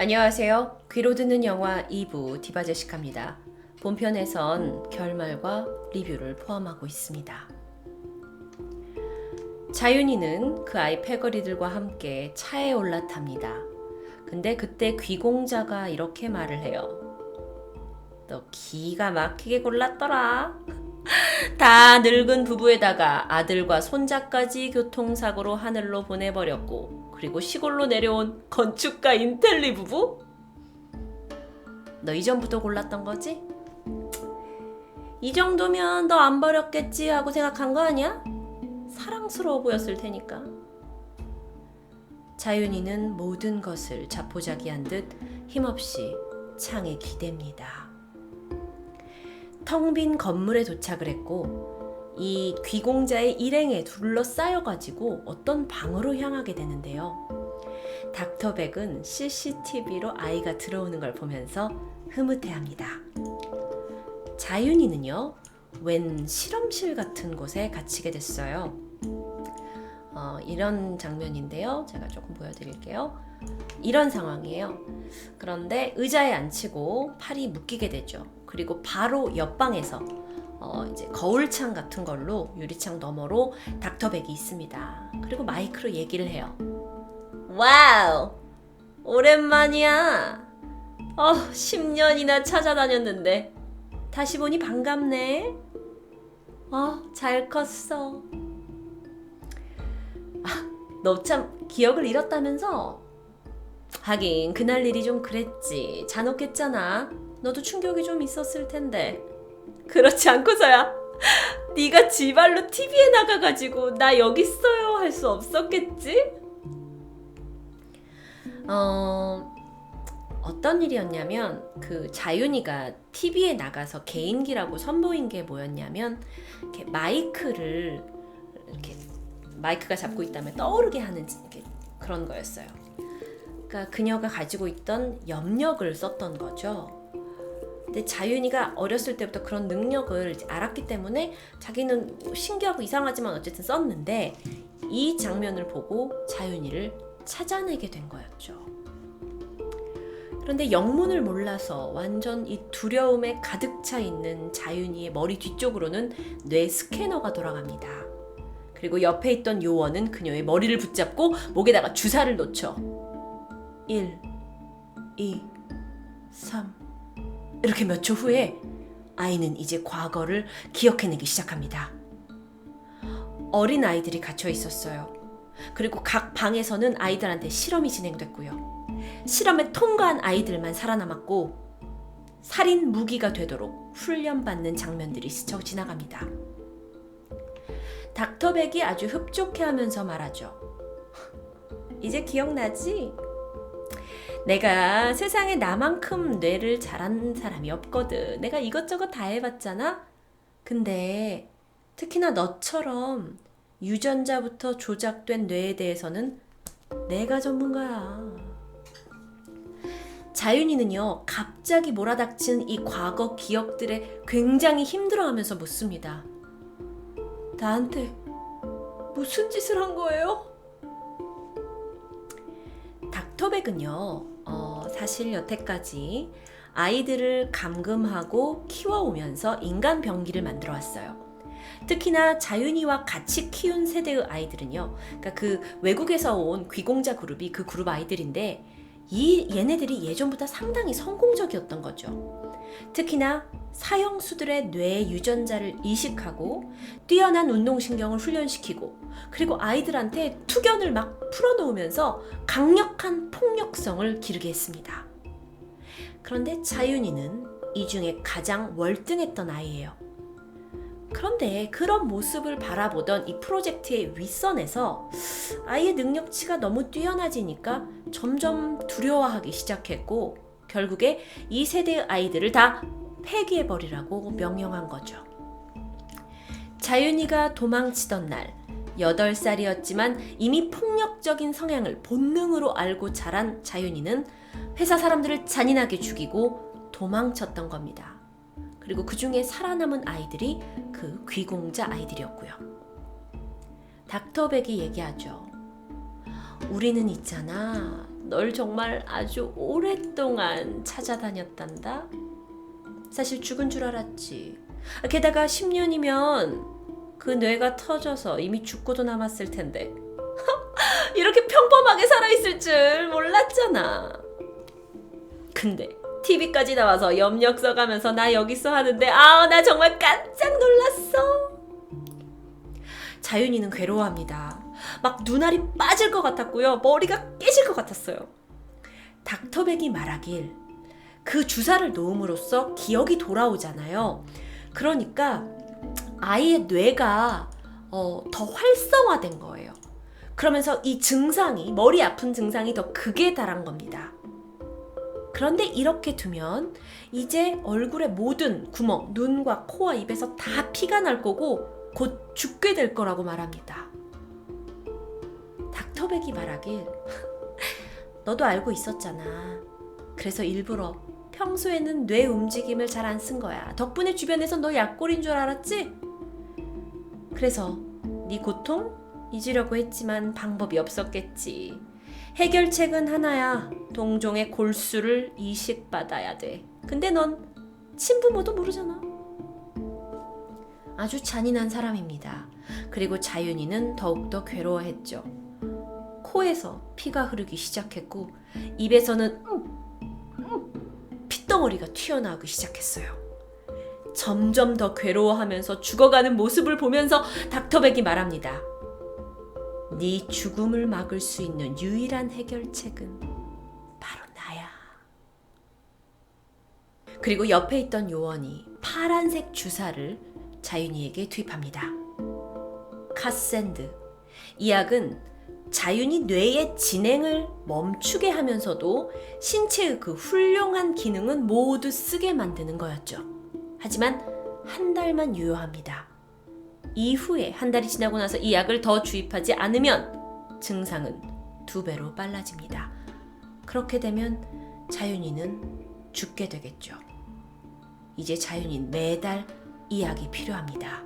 안녕하세요. 귀로 듣는 영화 2부 디바제시카입니다. 본편에선 결말과 리뷰를 포함하고 있습니다. 자윤이는 그 아이 패거리들과 함께 차에 올라탑니다. 근데 그때 귀공자가 이렇게 말을 해요. 너 기가 막히게 골랐더라. 다 늙은 부부에다가 아들과 손자까지 교통사고로 하늘로 보내버렸고, 그리고 시골로 내려온 건축가 인텔리 부부? 너 이전부터 골랐던 거지? 이 정도면 너 안 버렸겠지 하고 생각한 거 아니야? 사랑스러워 보였을 테니까. 자윤이는 모든 것을 자포자기한 듯 힘없이 창에 기댑니다. 텅 빈 건물에 도착을 했고 이 귀공자의 일행에 둘러싸여가지고 어떤 방으로 향하게 되는데요. 닥터백은 CCTV로 아이가 들어오는 걸 보면서 흐뭇해합니다. 자윤이는요, 웬 실험실 같은 곳에 갇히게 됐어요. 이런 장면인데요. 제가 조금 보여드릴게요. 이런 상황이에요. 그런데 의자에 앉히고 팔이 묶이게 되죠. 그리고 바로 옆방에서 이제 거울창 같은 걸로 유리창 너머로 닥터백이 있습니다. 그리고 마이크로 얘기를 해요. 와우! 오랜만이야. 10년이나 찾아다녔는데 다시 보니 반갑네. 잘 컸어. 너 참 기억을 잃었다면서? 하긴 그날 일이 좀 그랬지. 잔혹했잖아. 너도 충격이 좀 있었을 텐데. 그렇지 않고서야 네가 지발로 TV에 나가가지고 나 여기 있어요 할 수 없었겠지? 어떤 일이었냐면 그 자윤이가 TV에 나가서 개인기라고 선보인 게 뭐였냐면 이렇게 마이크를 이렇게 마이크가 잡고 있다면 떠오르게 하는 그런 거였어요. 그러니까 그녀가 가지고 있던 염력을 썼던 거죠. 근데 자윤이가 어렸을 때부터 그런 능력을 알았기 때문에 자기는 신기하고 이상하지만 어쨌든 썼는데 이 장면을 보고 자윤이를 찾아내게 된 거였죠. 그런데 영문을 몰라서 완전 이 두려움에 가득 차 있는 자윤이의 머리 뒤쪽으로는 뇌 스캐너가 돌아갑니다. 그리고 옆에 있던 요원은 그녀의 머리를 붙잡고 목에다가 주사를 놓죠. 1, 2, 3 이렇게 몇 초 후에 아이는 이제 과거를 기억해내기 시작합니다. 어린 아이들이 갇혀 있었어요. 그리고 각 방에서는 아이들한테 실험이 진행됐고요. 실험에 통과한 아이들만 살아남았고 살인 무기가 되도록 훈련받는 장면들이 스쳐 지나갑니다. 닥터백이 아주 흡족해하면서 말하죠. 이제 기억나지? 내가 세상에 나만큼 뇌를 잘하는 사람이 없거든. 내가 이것저것 다 해봤잖아? 근데 특히나 너처럼 유전자부터 조작된 뇌에 대해서는 내가 전문가야. 자윤이는요, 갑자기 몰아닥친 이 과거 기억들에 굉장히 힘들어하면서 묻습니다. 나한테 무슨 짓을 한 거예요? 닥터백은요, 사실 여태까지 아이들을 감금하고 키워오면서 인간 병기를 만들어 왔어요. 특히나 자윤이와 같이 키운 세대의 아이들은요, 그러니까 그 외국에서 온 귀공자 그룹이 그 그룹 아이들인데 얘네들이 예전보다 상당히 성공적이었던 거죠. 특히나 사형수들의 뇌 유전자를 이식하고 뛰어난 운동신경을 훈련시키고 그리고 아이들한테 투견을 막 풀어놓으면서 강력한 폭력성을 기르게 했습니다. 그런데 자윤이는 이 중에 가장 월등했던 아이예요. 그런데 그런 모습을 바라보던 이 프로젝트의 윗선에서 아이의 능력치가 너무 뛰어나지니까 점점 두려워하기 시작했고 결국에 이 세대의 아이들을 다 폐기해버리라고 명령한 거죠. 자윤이가 도망치던 날 8살이었지만 이미 폭력적인 성향을 본능으로 알고 자란 자윤이는 회사 사람들을 잔인하게 죽이고 도망쳤던 겁니다. 그리고 그 중에 살아남은 아이들이 그 귀공자 아이들이었고요. 닥터백이 얘기하죠. 우리는 있잖아. 널 정말 아주 오랫동안 찾아다녔단다. 사실 죽은 줄 알았지. 게다가 10년이면 그 뇌가 터져서 이미 죽고도 남았을 텐데 이렇게 평범하게 살아있을 줄 몰랐잖아. 근데 TV까지 나와서 염력 써가면서 나 여기 있어 하는데 나 정말 깜짝 놀랐어. 자윤이는 괴로워합니다. 막 눈알이 빠질 것 같았고요. 머리가 깨질 것 같았어요. 닥터백이 말하길 그 주사를 놓음으로써 기억이 돌아오잖아요. 그러니까 아이의 뇌가 더 활성화된 거예요. 그러면서 이 증상이, 머리 아픈 증상이 더 극에 달한 겁니다. 그런데 이렇게 두면 이제 얼굴의 모든 구멍, 눈과 코와 입에서 다 피가 날 거고 곧 죽게 될 거라고 말합니다. 닥터백이 말하길 너도 알고 있었잖아. 그래서 일부러 평소에는 뇌 움직임을 잘 안 쓴 거야. 덕분에 주변에서 너 약골인 줄 알았지? 그래서 네 고통 잊으려고 했지만 방법이 없었겠지. 해결책은 하나야. 동종의 골수를 이식받아야 돼. 근데 넌 친부모도 모르잖아. 아주 잔인한 사람입니다. 그리고 자윤이는 더욱더 괴로워했죠. 코에서 피가 흐르기 시작했고 입에서는 핏덩어리가 튀어나오기 시작했어요. 점점 더 괴로워하면서 죽어가는 모습을 보면서 닥터백이 말합니다. 네 죽음을 막을 수 있는 유일한 해결책은 바로 나야. 그리고 옆에 있던 요원이 파란색 주사를 자윤이에게 투입합니다. 카센드. 이 약은 자윤이 뇌의 진행을 멈추게 하면서도 신체의 그 훌륭한 기능은 모두 쓰게 만드는 거였죠. 하지만 한 달만 유효합니다. 이후에 한 달이 지나고 나서 이 약을 더 주입하지 않으면 증상은 2배로 빨라집니다. 그렇게 되면 자윤이는 죽게 되겠죠. 이제 자윤이는 매달 이 약이 필요합니다.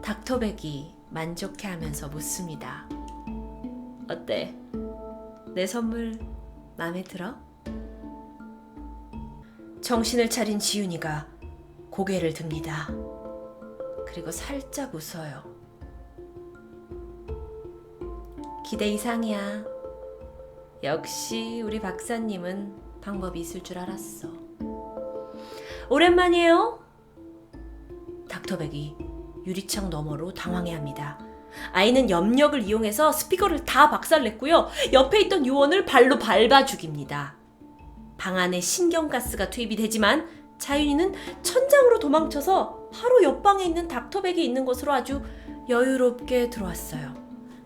닥터백이 만족해하면서 묻습니다. 어때? 내 선물 마음에 들어? 정신을 차린 지윤이가 고개를 듭니다. 그리고 살짝 웃어요. 기대 이상이야. 역시 우리 박사님은 방법이 있을 줄 알았어. 오랜만이에요. 닥터백이 유리창 너머로 당황해합니다. 아이는 염력을 이용해서 스피커를 다 박살냈고요. 옆에 있던 요원을 발로 밟아 죽입니다. 방 안에 신경가스가 투입이 되지만 자윤이는 천장으로 도망쳐서 바로 옆방에 있는 닥터백이 있는 곳으로 아주 여유롭게 들어왔어요.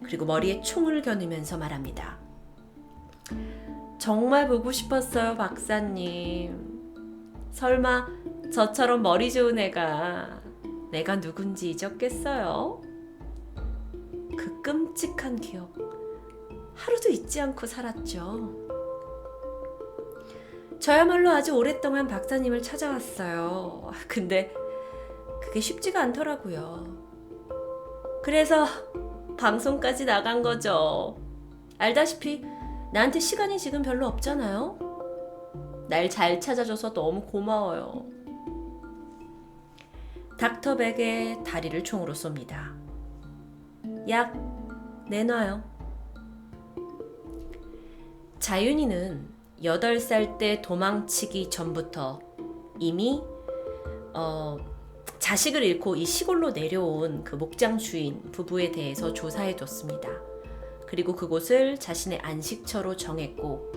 그리고 머리에 총을 겨누면서 말합니다. 정말 보고 싶었어요, 박사님. 설마 저처럼 머리 좋은 애가 내가 누군지 잊었겠어요? 그 끔찍한 기억 하루도 잊지 않고 살았죠. 저야말로 아주 오랫동안 박사님을 찾아왔어요. 근데 그게 쉽지가 않더라고요. 그래서 방송까지 나간 거죠. 알다시피 나한테 시간이 지금 별로 없잖아요. 날 잘 찾아줘서 너무 고마워요. 닥터백의 다리를 총으로 쏩니다. 약 내놔요. 자윤이는 8살 때 도망치기 전부터 이미 자식을 잃고 이 시골로 내려온 그 목장 주인 부부에 대해서 조사해뒀습니다. 그리고 그곳을 자신의 안식처로 정했고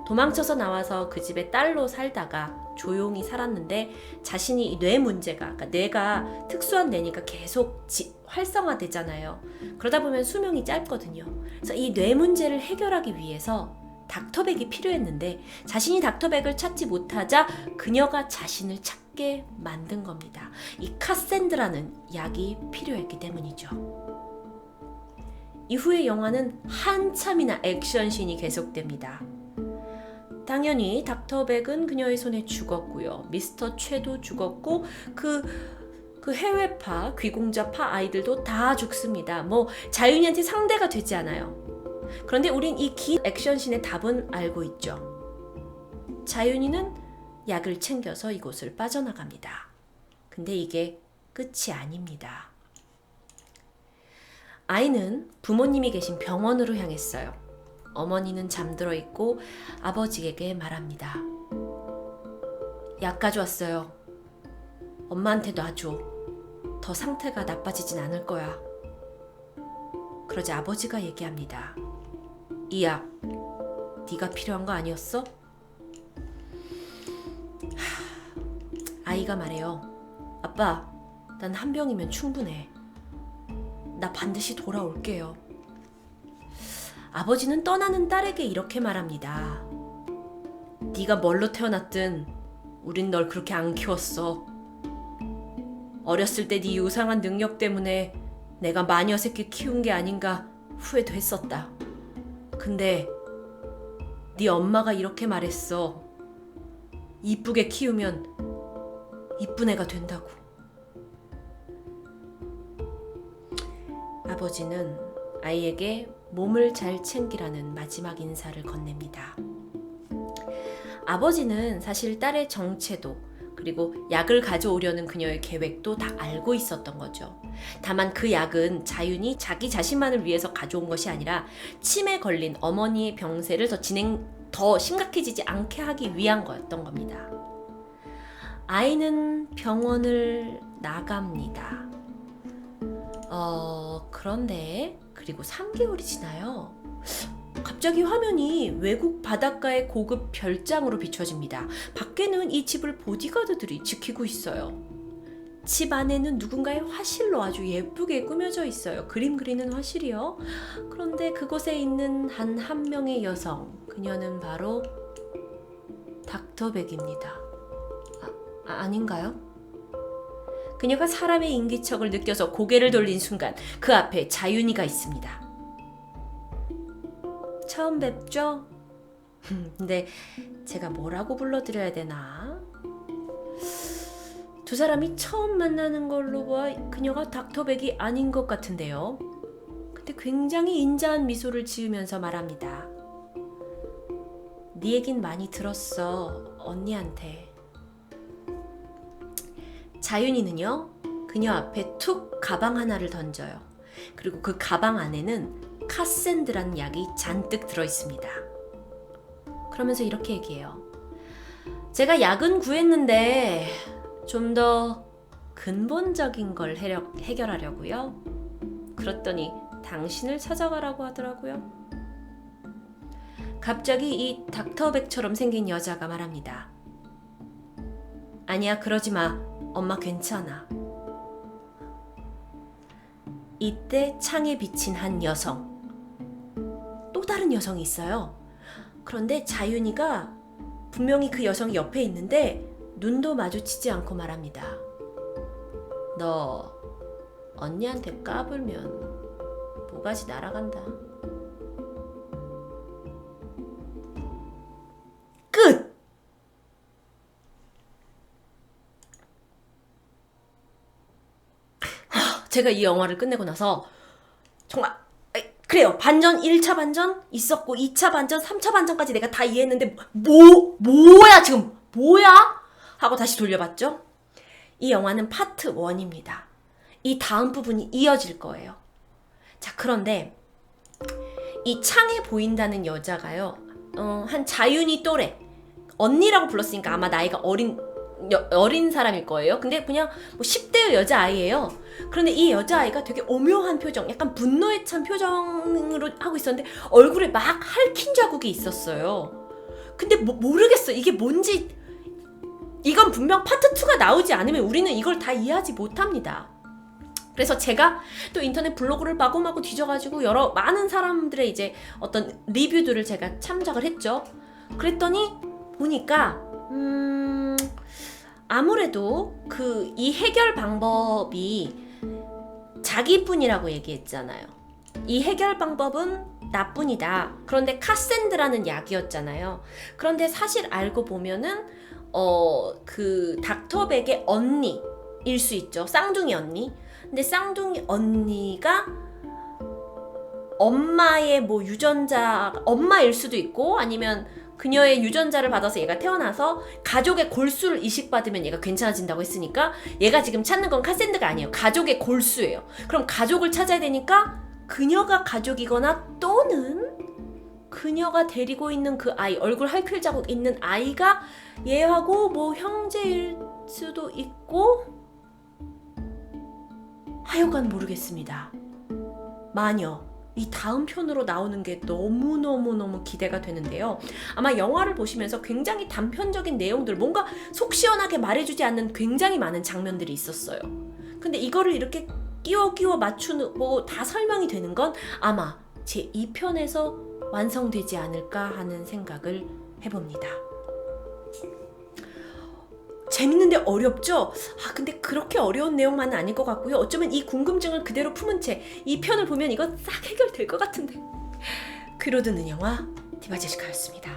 도망쳐서 나와서 그 집에 딸로 살다가 조용히 살았는데 자신이 이 뇌 문제가, 그러니까 뇌가 특수한 뇌니까 계속 활성화되잖아요. 그러다 보면 수명이 짧거든요. 그래서 이 뇌 문제를 해결하기 위해서 닥터백이 필요했는데 자신이 닥터백을 찾지 못하자 그녀가 자신을 찾게 만든 겁니다. 이 카센드라는 약이 필요했기 때문이죠. 이후의 영화는 한참이나 액션씬이 계속됩니다. 당연히 닥터백은 그녀의 손에 죽었고요. 미스터 최도 죽었고 그 해외파, 귀공자파 아이들도 다 죽습니다. 자윤이한테 상대가 되지 않아요. 그런데 우린 이 긴 액션씬의 답은 알고 있죠. 자윤이는 약을 챙겨서 이곳을 빠져나갑니다. 근데 이게 끝이 아닙니다. 아이는 부모님이 계신 병원으로 향했어요. 어머니는 잠들어 있고 아버지에게 말합니다. 약 가져왔어요. 엄마한테 놔줘. 더 상태가 나빠지진 않을 거야. 그러자 아버지가 얘기합니다. 이 약, 네가 필요한 거 아니었어? 아이가 말해요. 아빠, 난 한 병이면 충분해. 나 반드시 돌아올게요. 아버지는 떠나는 딸에게 이렇게 말합니다. 네가 뭘로 태어났든 우린 널 그렇게 안 키웠어. 어렸을 때 네 요상한 능력 때문에 내가 마녀 새끼 키운 게 아닌가 후회도 했었다. 근데 네 엄마가 이렇게 말했어. 이쁘게 키우면 이쁜 애가 된다고. 아버지는 아이에게 몸을 잘 챙기라는 마지막 인사를 건넵니다. 아버지는 사실 딸의 정체도 그리고 약을 가져오려는 그녀의 계획도 다 알고 있었던 거죠. 다만 그 약은 자윤이 자기 자신만을 위해서 가져온 것이 아니라 치매 걸린 어머니의 병세를 더 심각해지지 않게 하기 위한 거였던 겁니다. 아이는 병원을 나갑니다. 그런데 그리고 3개월이 지나요. 갑자기 화면이 외국 바닷가의 고급 별장으로 비춰집니다. 밖에는 이 집을 보디가드들이 지키고 있어요. 집 안에는 누군가의 화실로 아주 예쁘게 꾸며져 있어요. 그림 그리는 화실이요. 그런데 그곳에 있는 한 명의 여성, 그녀는 바로 닥터백입니다. 아닌가요? 그녀가 사람의 인기척을 느껴서 고개를 돌린 순간 그 앞에 자윤이가 있습니다. 처음 뵙죠? 근데 제가 뭐라고 불러드려야 되나? 두 사람이 처음 만나는 걸로 봐 그녀가 닥터백이 아닌 것 같은데요. 근데 굉장히 인자한 미소를 지으면서 말합니다. 네 얘긴 많이 들었어, 언니한테. 자윤이는요, 그녀 앞에 툭 가방 하나를 던져요. 그리고 그 가방 안에는 카센드라는 약이 잔뜩 들어있습니다. 그러면서 이렇게 얘기해요. 제가 약은 구했는데 좀 더 근본적인 걸 해결하려고요. 그랬더니 당신을 찾아가라고 하더라고요. 갑자기 이 닥터백처럼 생긴 여자가 말합니다. 아니야, 그러지 마. 엄마 괜찮아. 이때 창에 비친 한 여성. 또 다른 여성이 있어요. 그런데 자윤이가 분명히 그 여성이 옆에 있는데 눈도 마주치지 않고 말합니다. 너 언니한테 까불면 모가지 날아간다. 끝! 제가 이 영화를 끝내고 나서 정말 그래요. 반전 1차 반전 있었고 2차 반전, 3차 반전까지 내가 다 이해했는데 뭐야 지금 뭐야? 하고 다시 돌려봤죠. 이 영화는 파트 1입니다. 이 다음 부분이 이어질 거예요. 자, 그런데 이 창에 보인다는 여자가요. 한 자윤이 또래. 언니라고 불렀으니까 아마 나이가 어린 사람일 거예요. 근데 그냥 뭐 10대의 여자아이예요. 그런데 이 여자아이가 되게 오묘한 표정, 약간 분노에 찬 표정으로 하고 있었는데 얼굴에 막 핥힌 자국이 있었어요. 근데 모르겠어. 이게 뭔지. 이건 분명 파트 2가 나오지 않으면 우리는 이걸 다 이해하지 못합니다. 그래서 제가 또 인터넷 블로그를 마구마구 뒤져가지고 많은 사람들의 이제 어떤 리뷰들을 제가 참작을 했죠. 그랬더니 보니까 아무래도 이 해결 방법이 자기뿐이라고 얘기했잖아요. 이 해결 방법은 나뿐이다. 그런데 카센드라는 약이었잖아요. 그런데 사실 알고 보면은 그 닥터백의 언니일 수 있죠. 쌍둥이 언니. 근데 쌍둥이 언니가 엄마의 뭐 유전자, 엄마일 수도 있고 아니면 그녀의 유전자를 받아서 얘가 태어나서 가족의 골수를 이식받으면 얘가 괜찮아진다고 했으니까 얘가 지금 찾는 건 카센드가 아니에요. 가족의 골수예요. 그럼 가족을 찾아야 되니까 그녀가 가족이거나 또는 그녀가 데리고 있는 그 아이, 얼굴 할퀴 자국 있는 아이가 얘하고 뭐 형제일 수도 있고 하여간 모르겠습니다. 마녀, 이 다음 편으로 나오는 게 너무너무너무 기대가 되는데요. 아마 영화를 보시면서 굉장히 단편적인 내용들, 뭔가 속 시원하게 말해주지 않는 굉장히 많은 장면들이 있었어요. 근데 이거를 이렇게 끼워 맞추는 뭐 다 설명이 되는 건 아마 제 2편에서 완성되지 않을까 하는 생각을 해봅니다. 재밌는데 어렵죠? 근데 그렇게 어려운 내용만은 아닐 것 같고요. 어쩌면 이 궁금증을 그대로 품은 채 이 편을 보면 이거 싹 해결될 것 같은데. 귀로 듣는 영화 디바제시카였습니다.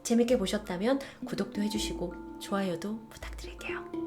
재밌게 보셨다면 구독도 해주시고 좋아요도 부탁드릴게요.